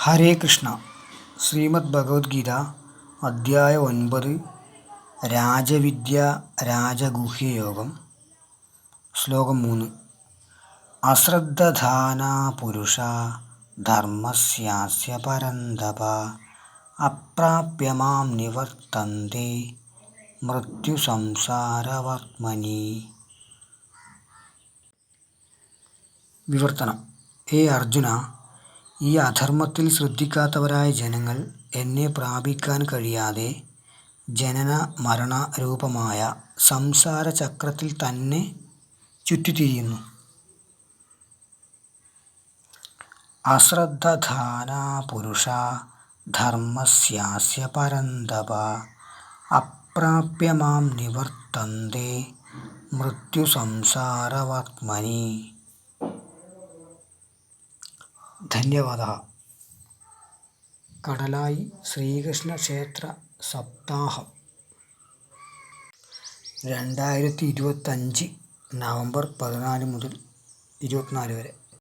ഹരേ കൃഷ്ണ. ശ്രീമദ് ഭഗവത്ഗീത അധ്യായം 9 രാജവിദ്യ രാജഗുഹ്യയോഗം. ശ്ലോകം 3. അശ്രദ്ധധാനാ പുരുഷ ധർമ്മസ്യാസ്യ പരന്തപ അപ്രാപ്യ മാം നിവർത്തന്തെ മൃത്യുസംസാരവർത്മനി. വിവർത്തനം. ഹേ അർജുന, ഈ അധർമ്മത്തിൽ ശ്രദ്ധിക്കാത്തവരായ ജനങ്ങൾ എന്നെ പ്രാപിക്കാൻ കഴിയാതെ ജനന മരണ രൂപമായ സംസാര ചക്രത്തിൽ തന്നെ ചുറ്റിത്തിരിയുന്നു. അശ്രദ്ധധാനാ പുരുഷ ധർമ്മസ്യാസ്യ പരന്തപ അപ്രാപ്യ മാം നിവർത്തന്തെ മൃത്യുസംസാരവർത്മനി. ധന്യവാദ. കടലായി ശ്രീകൃഷ്ണ ക്ഷേത്ര സപ്താഹം 2025 നവംബർ 14 മുതൽ 24 വരെ.